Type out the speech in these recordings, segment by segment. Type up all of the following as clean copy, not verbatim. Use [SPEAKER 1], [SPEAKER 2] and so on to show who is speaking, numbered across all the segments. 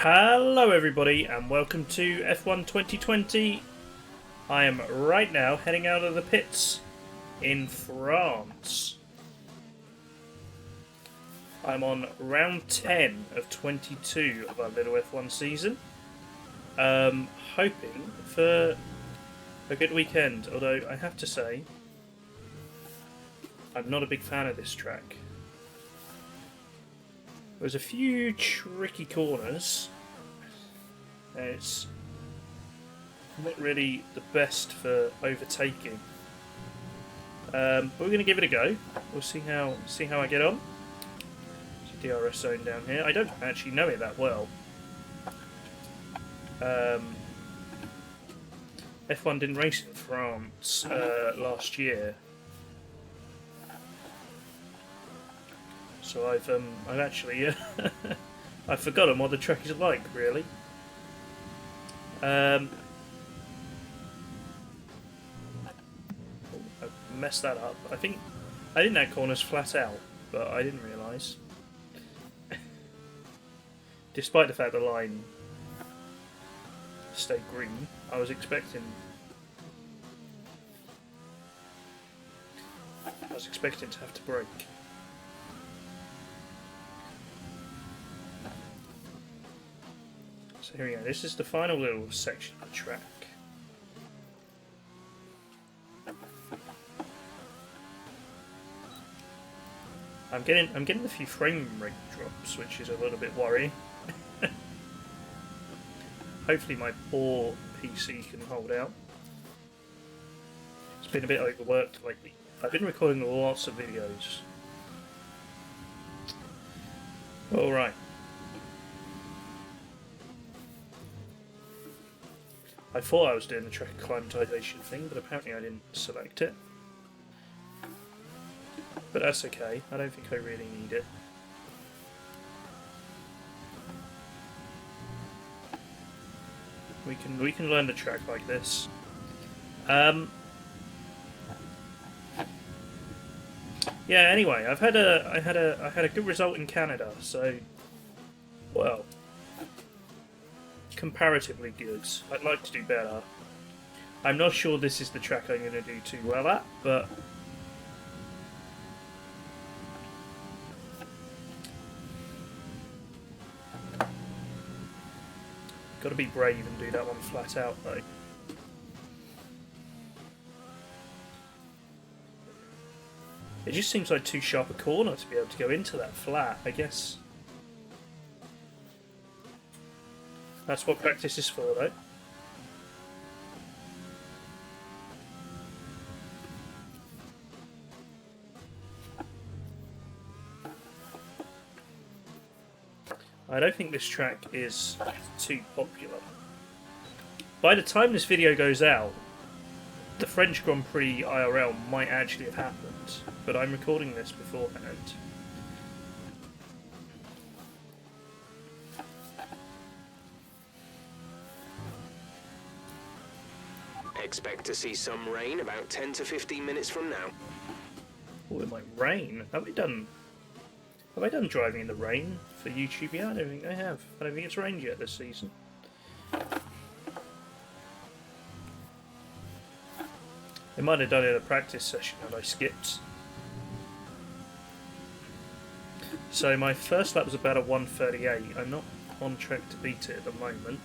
[SPEAKER 1] Hello everybody and welcome to F1 2020. I am right now heading out of the pits in France. I'm on round 10 of 22 of our little F1 season. Hoping for a good weekend, although I have to say I'm not a big fan of this track. There's a few tricky corners. It's not really the best for overtaking, but we're going to give it a go. We'll see how I get on. There's a DRS zone down here. I don't actually know it that well. F1 didn't race in France last year. So I've actually I've forgotten what the track is like, really. I messed that up. I think that corner's flat out, but I didn't realise. Despite the fact the line stayed green, I was expecting to have to brake. So here we go, this is the final little section of the track. I'm getting a few frame rate drops, which is a little bit worrying. Hopefully my poor PC can hold out. It's been a bit overworked lately. I've been recording lots of videos. Alright. I thought I was doing the track acclimatization thing, but apparently I didn't select it. But that's okay, I don't think I really need it. We can learn the track like this. Yeah, anyway, I had a good result in Canada, so well, comparatively good. I'd like to do better. I'm not sure this is the track I'm going to do too well at, but got to be brave and do that one flat out though. It just seems like too sharp a corner to be able to go into that flat, I guess. That's what practice is for, though. I don't think this track is too popular. By the time this video goes out, the French Grand Prix IRL might actually have happened, but I'm recording this beforehand.
[SPEAKER 2] Expect to see some rain about 10 to 15 minutes from now.
[SPEAKER 1] Oh, it might rain. Have I done driving in the rain for YouTube yet? I don't think I have. I don't think it's rained yet this season. They might have done it in a practice session and I skipped. So my first lap was about a 1:38. I'm not on track to beat it at the moment.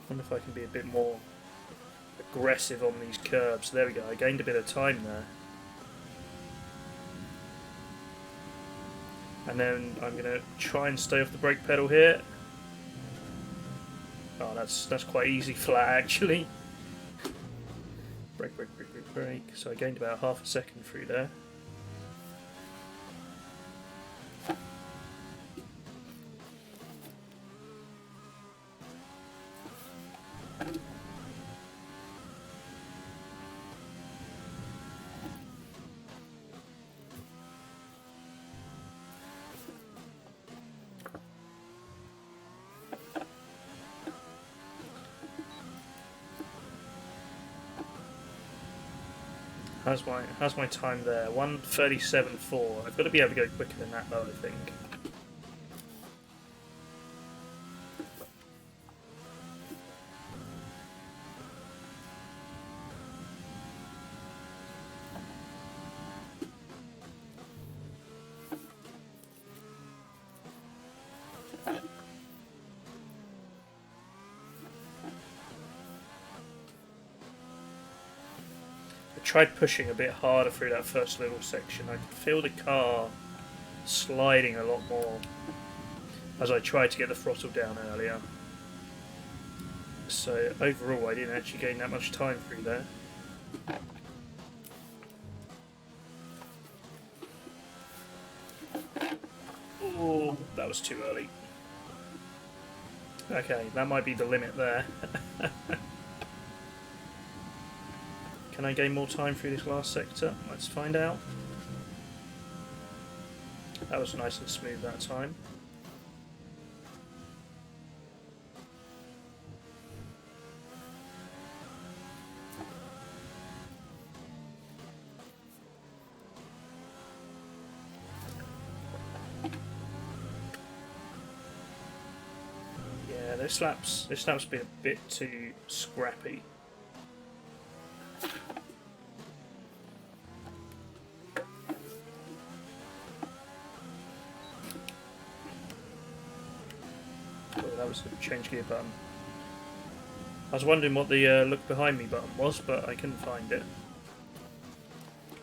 [SPEAKER 1] I wonder if I can be a bit more aggressive on these curbs. There we go, I gained a bit of time there. And then I'm going to try and stay off the brake pedal here. Oh, that's quite easy flat actually. Brake, brake, brake, brake, brake. So I gained about half a second through there. how's my time there? 1:37.4. I've got to be able to go quicker than that though, I think. Tried pushing a bit harder through that first little section. I could feel the car sliding a lot more as I tried to get the throttle down earlier. So overall I didn't actually gain that much time through there. Oh, that was too early. Okay, that might be the limit there. Can I gain more time through this last sector? Let's find out. That was nice and smooth that time. Yeah, this lap's been a bit too scrappy. That was the change gear button. I was wondering what the look behind me button was, but I couldn't find it.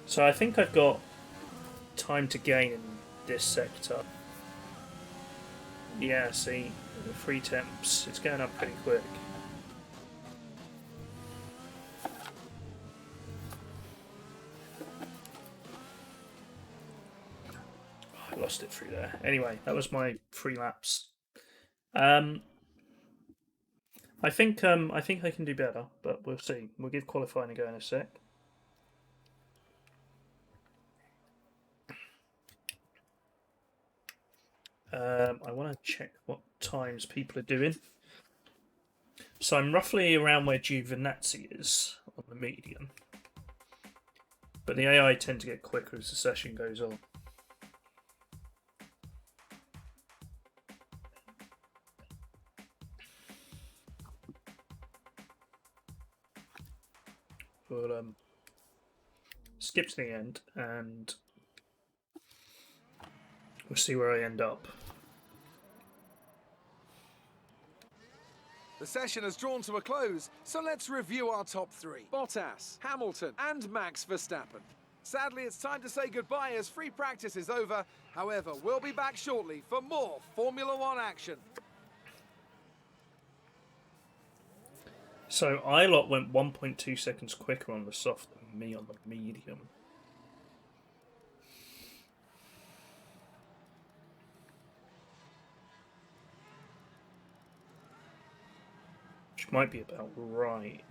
[SPEAKER 1] So I think I've got time to gain in this sector. Yeah, see, the free temps, it's going up pretty quick. I lost it through there. Anyway, that was my 3 laps. I think I can do better, but we'll see. We'll give qualifying a go in a sec. I want to check what times people are doing. So I'm roughly around where Giovinazzi is on the medium, but the AI tend to get quicker as the session goes on. We'll skip to the end and we'll see where I end up.
[SPEAKER 3] The session has drawn to a close, so let's review our top 3. Bottas, Hamilton and Max Verstappen. Sadly, it's time to say goodbye as free practice is over. However, we'll be back shortly for more Formula One action.
[SPEAKER 1] So Ilott went 1.2 seconds quicker on the soft than me on the medium. Which might be about right.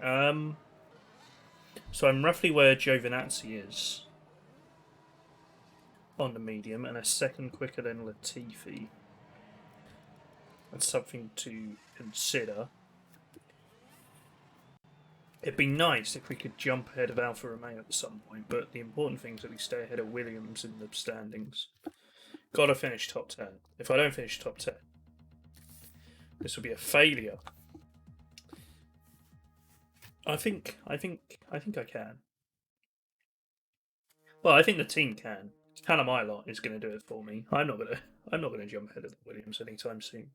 [SPEAKER 1] So I'm roughly where Giovinazzi is on the medium, and a second quicker than Latifi. That's something to consider. It'd be nice if we could jump ahead of Alfa Romeo at some point, but the important thing is that we stay ahead of Williams in the standings. Gotta finish top 10. If I don't finish top 10, this will be a failure. I think I can. Well, I think the team can. Callum Ilott is going to do it for me. I'm not gonna jump ahead of Williams anytime soon.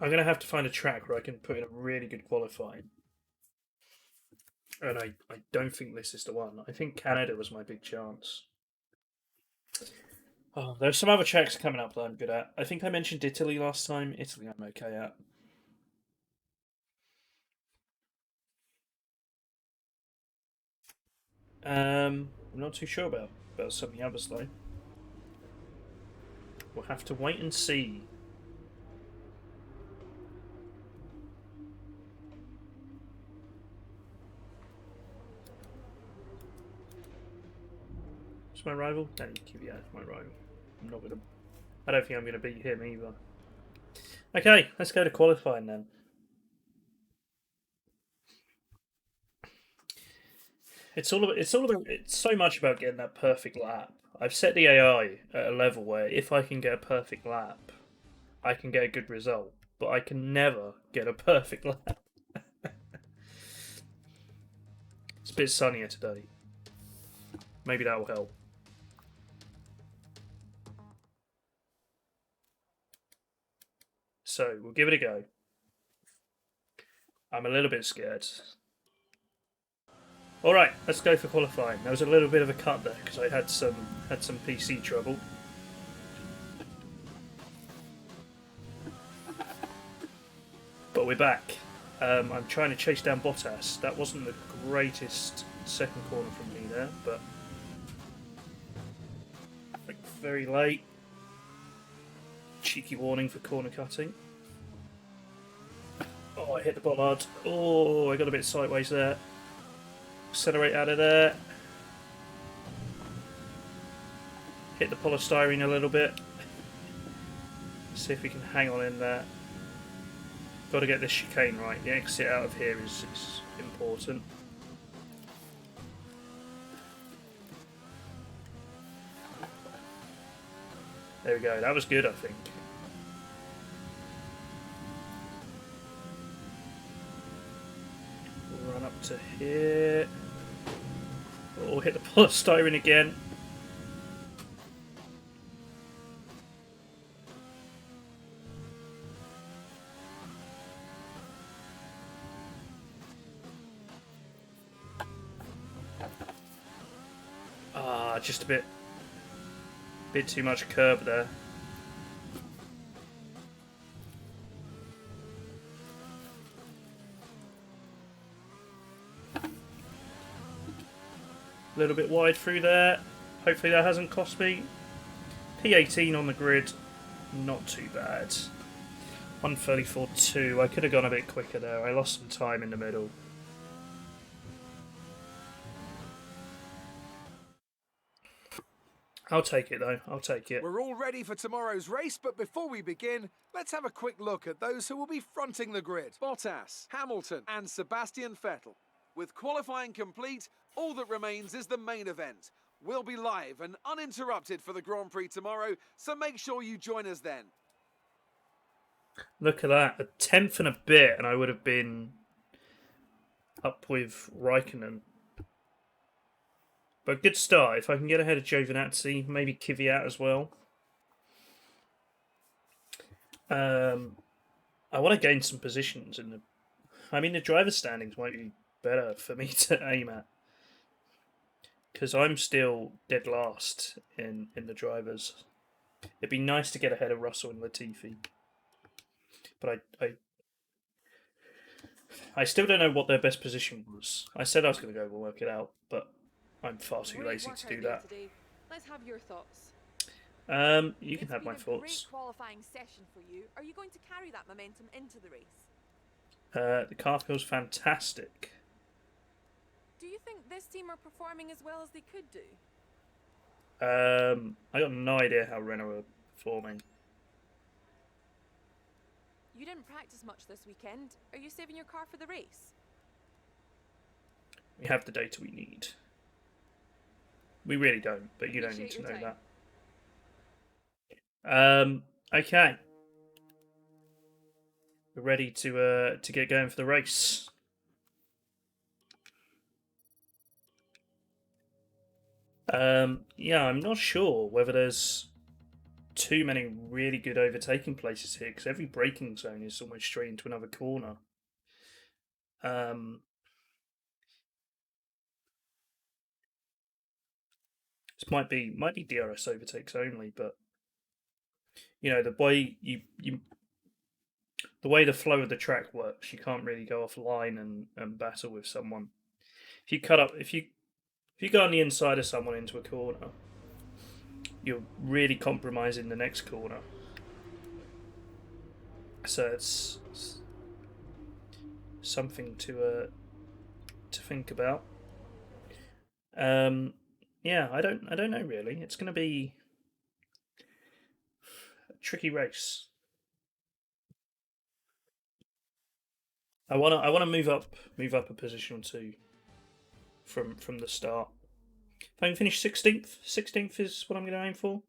[SPEAKER 1] I'm going to have to find a track where I can put in a really good qualifying. And I don't think this is the one. I think Canada was my big chance. Oh, there's some other tracks coming up that I'm good at. I think I mentioned Italy last time. Italy I'm okay at. I'm not too sure about some of the others though. We'll have to wait and see. Is my rival? No, Kvyat is my rival. I'm not with him. I don't think I'm going to beat him either. Okay, let's go to qualifying then. It's so much about getting that perfect lap. I've set the AI at a level where if I can get a perfect lap, I can get a good result. But I can never get a perfect lap. It's a bit sunnier today. Maybe that will help. So, we'll give it a go. I'm a little bit scared. Alright, let's go for qualifying. There was a little bit of a cut there because I had some PC trouble. But we're back. I'm trying to chase down Bottas. That wasn't the greatest second corner from me there, but very late. Cheeky warning for corner cutting. Oh, I hit the bollard. Oh, I got a bit sideways there. Accelerate out of there. Hit the polystyrene a little bit. See if we can hang on in there. Got to get this chicane right. The exit out of here is important. There we go. That was good, I think. Run up to here. Oh, hit the polystyrene again. Just a bit too much curb there. A little bit wide through there. Hopefully that hasn't cost me. P18 on the grid, not too bad. 134.2. I could have gone a bit quicker there. I lost some time in the middle. I'll take it though, I'll take it.
[SPEAKER 3] We're all ready for tomorrow's race, but before we begin, let's have a quick look at those who will be fronting the grid. Bottas, Hamilton and Sebastian Vettel. With qualifying complete, all that remains is the main event. We'll be live and uninterrupted for the Grand Prix tomorrow, so make sure you join us then.
[SPEAKER 1] Look at that, a tenth and a bit and I would have been up with Raikkonen. But good start. If I can get ahead of Giovinazzi, maybe Kvyat as well. I want to gain some positions in the. I mean, the driver standings might be better for me to aim at because I'm still dead last in the drivers. It'd be nice to get ahead of Russell and Latifi, but I still don't know what their best position was. I said I was going to go and work it out, but I'm far too lazy to do that.
[SPEAKER 4] Let's have your thoughts.
[SPEAKER 1] You can have my thoughts.
[SPEAKER 4] Great qualifying session for you. Are you going to carry that momentum into the race?
[SPEAKER 1] The car feels fantastic.
[SPEAKER 4] Do you think this team are performing as well as they could do?
[SPEAKER 1] I got no idea how Renault are performing.
[SPEAKER 4] You didn't practice much this weekend. Are you saving your car for the race?
[SPEAKER 1] We have the data we need. We really don't, but you don't need to know that. Okay. We're ready to get going for the race. Yeah, I'm not sure whether there's too many really good overtaking places here because every braking zone is almost straight into another corner. This might be DRS overtakes only, but you know the way the way the flow of the track works, you can't really go offline and battle with someone. If you go on the inside of someone into a corner, you're really compromising the next corner. So it's something to think about. Yeah, I don't know really. It's going to be tricky race. I wanna move up a position or two from the start. If I can finish 16th is what I'm going to aim for.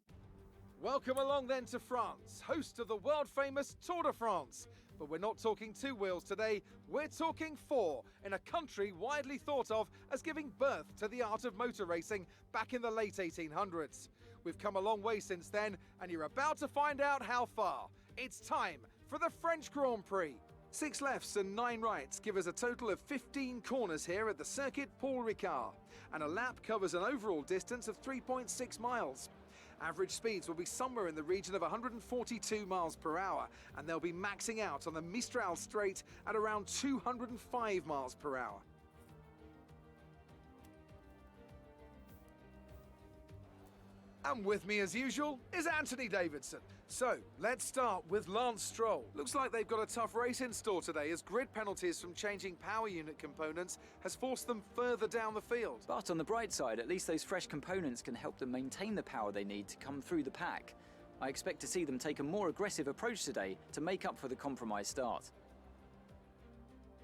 [SPEAKER 3] Welcome along then to France, host of the world famous Tour de France. But we're not talking 2 wheels today, we're talking 4, in a country widely thought of as giving birth to the art of motor racing back in the late 1800s. We've come a long way since then, and you're about to find out how far. It's time for the French Grand Prix. 6 lefts and 9 rights give us a total of 15 corners here at the Circuit Paul Ricard, and a lap covers an overall distance of 3.6 miles. Average speeds will be somewhere in the region of 142 miles per hour, and they'll be maxing out on the Mistral Straight at around 205 miles per hour. And with me as usual is Anthony Davidson. So, let's start with Lance Stroll. Looks like they've got a tough race in store today, as grid penalties from changing power unit components has forced them further down the field.
[SPEAKER 5] But on the bright side, at least those fresh components can help them maintain the power they need to come through the pack. I expect to see them take a more aggressive approach today to make up for the compromised start.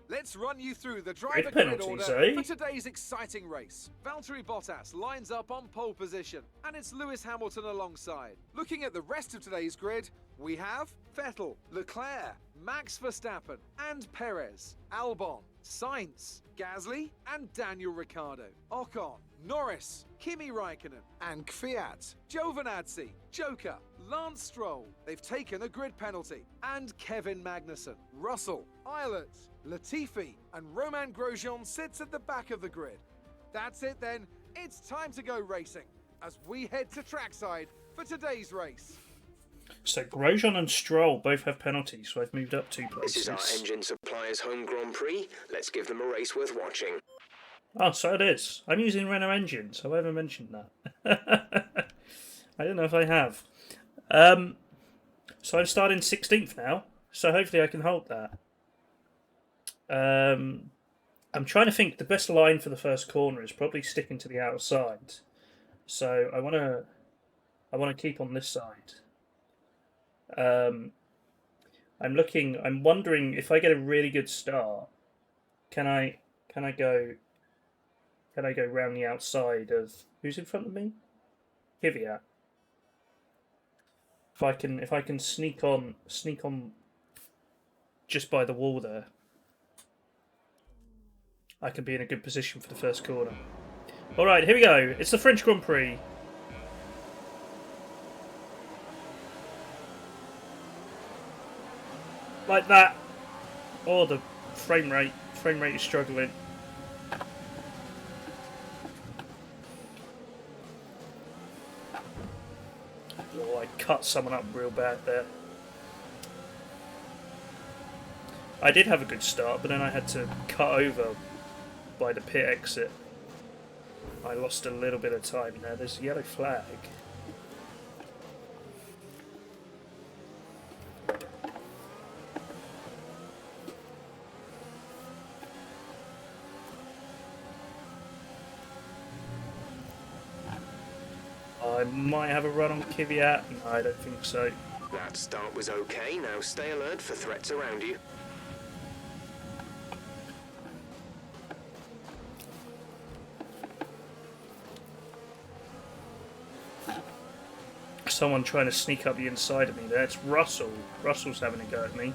[SPEAKER 3] Let's run you through the driver
[SPEAKER 1] Grid
[SPEAKER 3] grid order
[SPEAKER 1] penalties,
[SPEAKER 3] for today's exciting race. Valtteri Bottas lines up on pole position, and it's Lewis Hamilton alongside. Looking at the rest of today's grid, we have Vettel, Leclerc, Max Verstappen, and Perez, Albon, Sainz, Gasly, and Daniel Ricciardo, Ocon, Norris, Kimi Raikkonen, and Kvyat, Giovinazzi, Joker, Lance Stroll. They've taken a grid penalty, and Kevin Magnussen, Russell, Eilert, Latifi, and Romain Grosjean sits at the back of the grid. That's it then, it's time to go racing, as we head to trackside for today's race.
[SPEAKER 1] So Grosjean and Stroll both have penalties, so I've moved up 2 places.
[SPEAKER 2] This is our engine supplier's home Grand Prix. Let's give them a race worth watching.
[SPEAKER 1] Oh, so it is. I'm using Renault engine, so I haven't mentioned that. I don't know if I have. So I'm starting 16th now, so hopefully I can hold that. I'm trying to think the best line for the first corner is probably sticking to the outside. So I want to keep on this side. I'm wondering if I get a really good start, can I go round the outside of who's in front of me? Kvyat. If I can sneak on just by the wall there, I can be in a good position for the first corner. Alright, here we go. It's the French Grand Prix. Like that. Oh, the frame rate is struggling. Oh, I cut someone up real bad there. I did have a good start, but then I had to cut over by the pit exit. I lost a little bit of time there. There's a yellow flag. I might have a run on Kvyat. No, I don't think so.
[SPEAKER 2] That start was okay. Now stay alert for threats around you.
[SPEAKER 1] Someone trying to sneak up the inside of me there. It's Russell. Russell's having a go at me.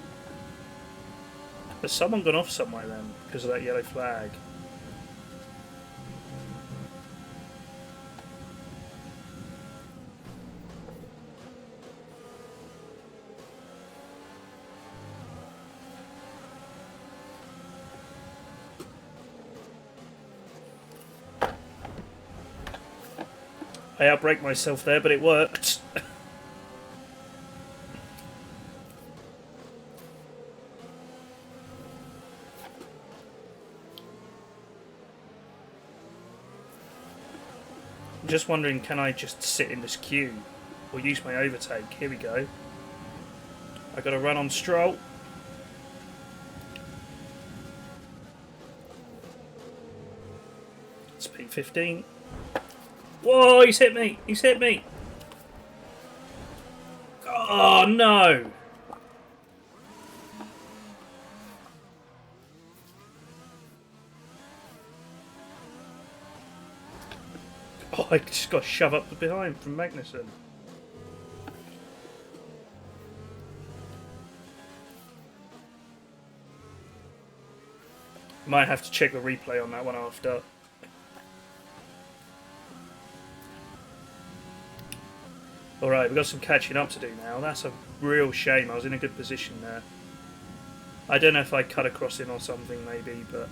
[SPEAKER 1] Has someone gone off somewhere then because of that yellow flag? I outbraked myself there, but it worked. I'm just wondering, can I just sit in this queue or use my overtake? Here we go. I got to run on Stroll. It's P15. Whoa, he's hit me! He's hit me! Oh, Oh no! Oh, I just got shoved up the behind from Magnussen. Might have to check the replay on that one after. Alright, we've got some catching up to do now. That's a real shame. I was in a good position there. I don't know if I cut across him or something, maybe, but...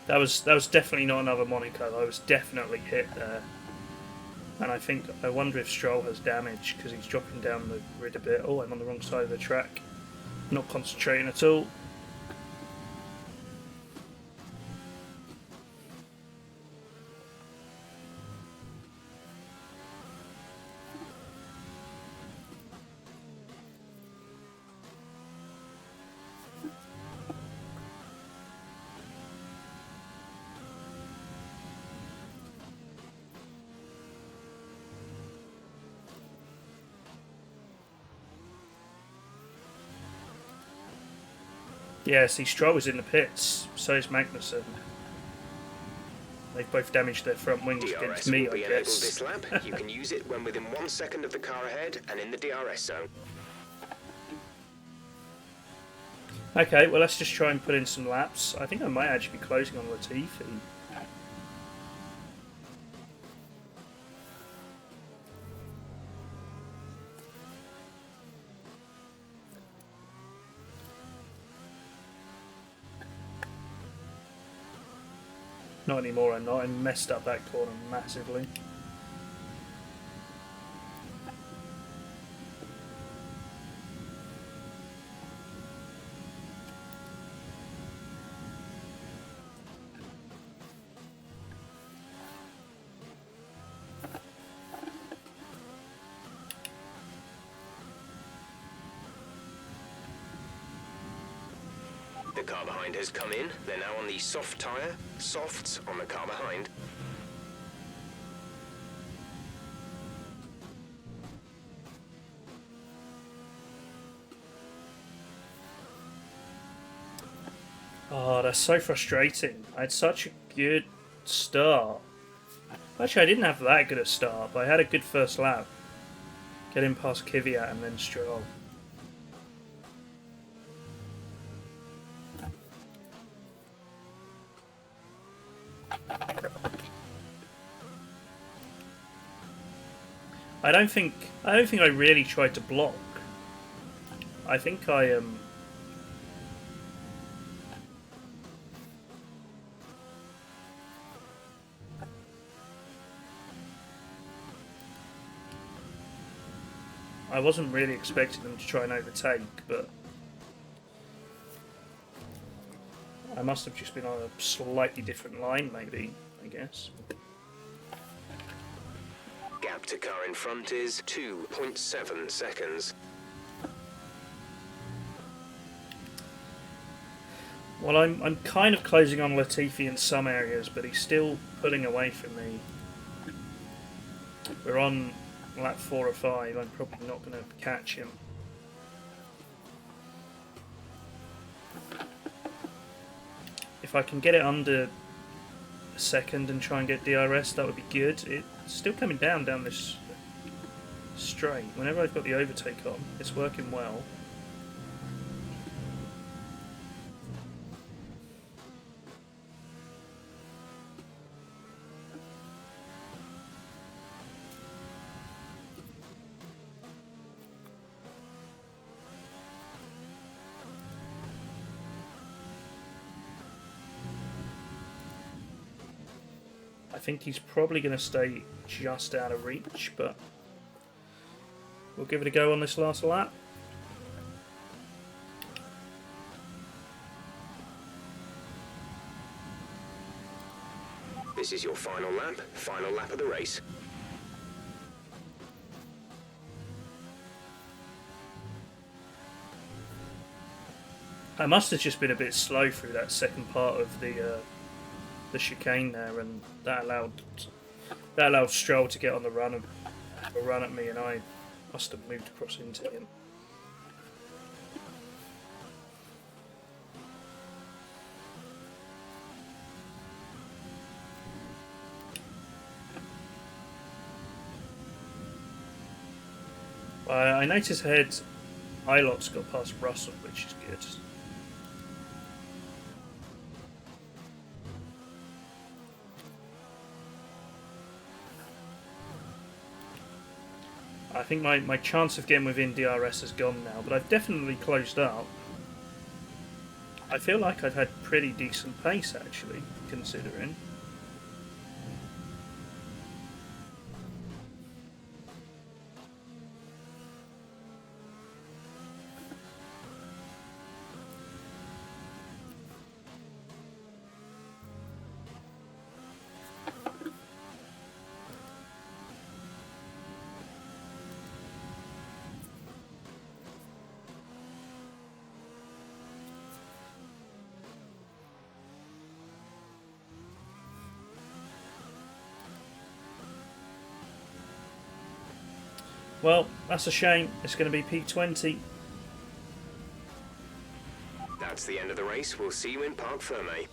[SPEAKER 1] That was definitely not another Monaco. I was definitely hit there. And I wonder if Stroll has damage because he's dropping down the grid a bit. Oh, I'm on the wrong side of the track. Not concentrating at all. Yeah, see, Stroll was in the pits, so is Magnussen. They've both damaged their front wings against
[SPEAKER 2] DRS
[SPEAKER 1] me,
[SPEAKER 2] will be
[SPEAKER 1] I
[SPEAKER 2] enabled
[SPEAKER 1] guess.
[SPEAKER 2] this lap. You can use it when within 1 second of the car ahead and in the DRS zone.
[SPEAKER 1] Okay, well, let's just try and put in some laps. I think I might actually be closing on Latifi. Not anymore, I'm not. I messed up that corner massively.
[SPEAKER 2] The car behind has come in. They're now on the soft tyre. Softs on the car behind.
[SPEAKER 1] Oh, that's so frustrating. I had such a good start. Actually, I didn't have that good a start, but I had a good first lap. Getting past Kvyat and then Stroll. I don't think I really tried to block. I think I wasn't really expecting them to try and overtake, but I must have just been on a slightly different line, maybe, I guess.
[SPEAKER 2] Gap to car in front is 2.7 seconds.
[SPEAKER 1] Well, I'm kind of closing on Latifi in some areas, but he's still pulling away from me. We're on lap 4 or 5. I'm probably not going to catch him. If I can get it under a second and try and get DRS, that would be good. It's still coming down this straight. Whenever I've got the overtake on, it's working well. I think he's probably going to stay just out of reach, but we'll give it a go on this last lap.
[SPEAKER 2] This is your final lap of the race.
[SPEAKER 1] I must have just been a bit slow through that second part of the chicane there, and that allowed Stroll to get on the run and have a run at me, and I must have moved across into him. I noticed ahead Ilot's got past Russell, which is good. I think my chance of getting within DRS has gone now, but I've definitely closed up. I feel like I've had pretty decent pace, actually, considering. Well, that's a shame. It's going to be P20.
[SPEAKER 2] That's the end of the race. We'll see you in Parc Ferme.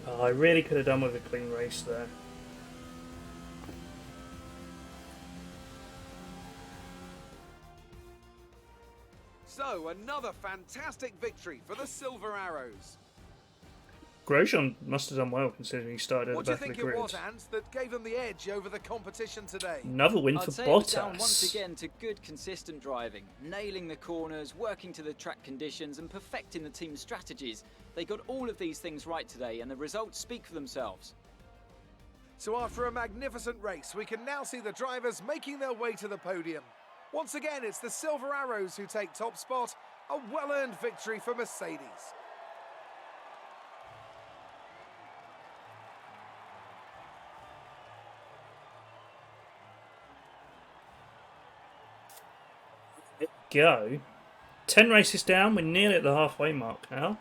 [SPEAKER 1] Oh, I really could have done with a clean race there.
[SPEAKER 3] So, another fantastic victory for the Silver Arrows.
[SPEAKER 1] Grosjean must have done well considering he started at
[SPEAKER 3] What
[SPEAKER 1] the
[SPEAKER 3] do you
[SPEAKER 1] back of
[SPEAKER 3] think
[SPEAKER 1] the
[SPEAKER 3] it
[SPEAKER 1] grid.
[SPEAKER 3] was, Ant, that gave them the edge over the competition today?
[SPEAKER 1] Another win
[SPEAKER 5] I'd
[SPEAKER 1] for
[SPEAKER 5] say it was down
[SPEAKER 1] Bottas.
[SPEAKER 5] once again to good, consistent driving, nailing the corners, working to the track conditions, and perfecting the team's strategies. They got all of these things right today, and the results speak for themselves.
[SPEAKER 3] So after a magnificent race, we can now see the drivers making their way to the podium. Once again, it's the Silver Arrows who take top spot, a well-earned victory for Mercedes.
[SPEAKER 1] Go. 10 races down, we're nearly at the halfway mark now.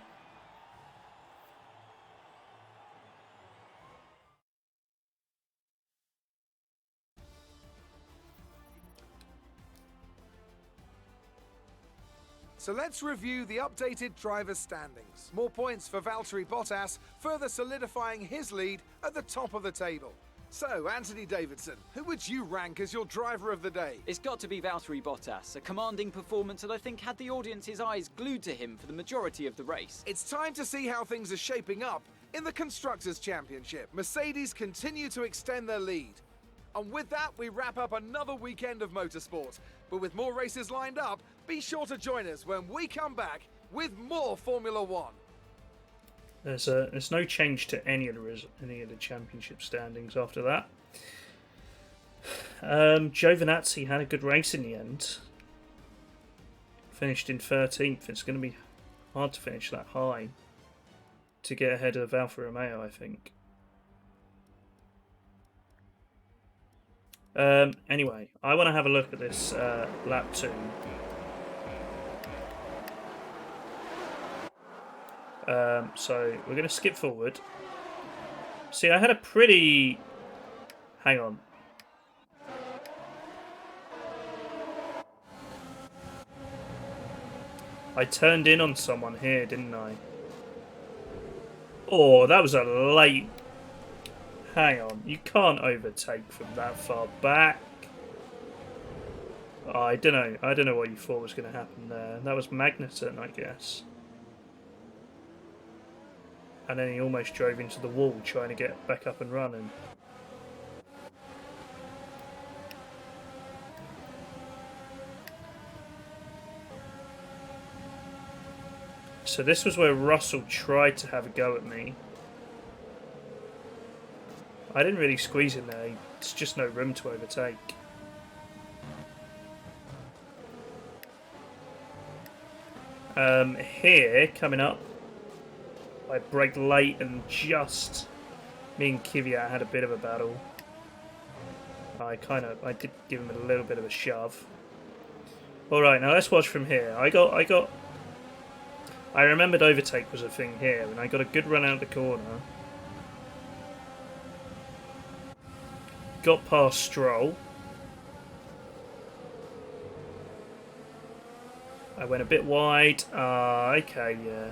[SPEAKER 3] So let's review the updated drivers' standings. More points for Valtteri Bottas, further solidifying his lead at the top of the table. So, Anthony Davidson, who would you rank as your driver of the day?
[SPEAKER 5] It's got to be Valtteri Bottas, a commanding performance that I think had the audience's eyes glued to him for the majority of the race.
[SPEAKER 3] It's time to see how things are shaping up in the Constructors' Championship. Mercedes continue to extend their lead. And with that, we wrap up another weekend of motorsport. But with more races lined up, be sure to join us when we come back with more Formula One.
[SPEAKER 1] There's no change to any of the championship standings after that. Giovinazzi had a good race in the end. Finished in 13th. It's going to be hard to finish that high to get ahead of Alfa Romeo, I think. Anyway, I want to have a look at this lap 2. So we're going to skip forward. See, I had a pretty... Hang on. I turned in on someone here, didn't I? Oh, that was a late... Hang on, you can't overtake from that far back. Oh, I don't know what you thought was going to happen there. That was Magnussen, I guess. And then he almost drove into the wall trying to get back up and running. So this was where Russell tried to have a go at me. I didn't really squeeze in there. There's just no room to overtake. Here, coming up, I braked late and just... Me and Kvyat had a bit of a battle. I did give him a little bit of a shove. All right, now let's watch from here. I remembered overtake was a thing here, and I got a good run out the corner. Got past Stroll. I went a bit wide. Okay, yeah.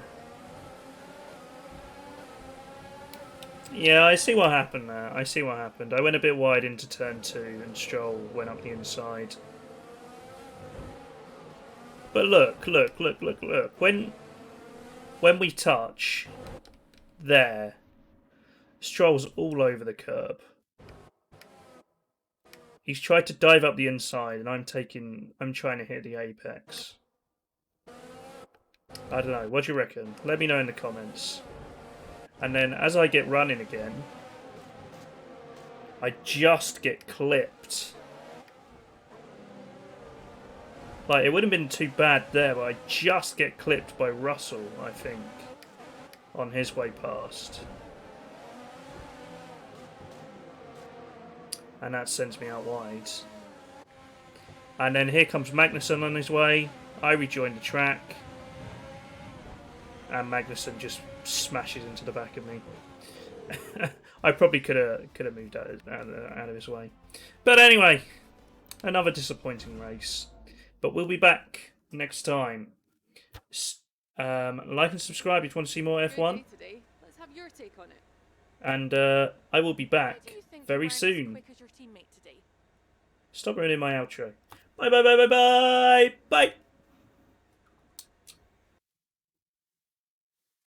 [SPEAKER 1] Yeah, I see what happened there. I see what happened. I went a bit wide into turn 2 and Stroll went up the inside. But look. When we touch, there, Stroll's all over the curb. He's tried to dive up the inside and I'm trying to hit the apex. I don't know, what do you reckon? Let me know in the comments. And then as I get running again, I just get clipped. Like, it wouldn't have been too bad there, but I just get clipped by Russell, I think, on his way past. And that sends me out wide. And then here comes Magnussen on his way. I rejoin the track. And Magnussen just smashes into the back of me. I probably could have moved out of his way. But anyway, another disappointing race. But we'll be back next time. Like and subscribe if you want to see more F1.
[SPEAKER 4] Today. Let's have your take on it.
[SPEAKER 1] And I will be
[SPEAKER 4] Why do
[SPEAKER 1] back
[SPEAKER 4] you think
[SPEAKER 1] very
[SPEAKER 4] you weren't as
[SPEAKER 1] soon.
[SPEAKER 4] quick as your teammate today?
[SPEAKER 1] Stop ruining my outro. Bye, bye, bye, bye, bye. Bye.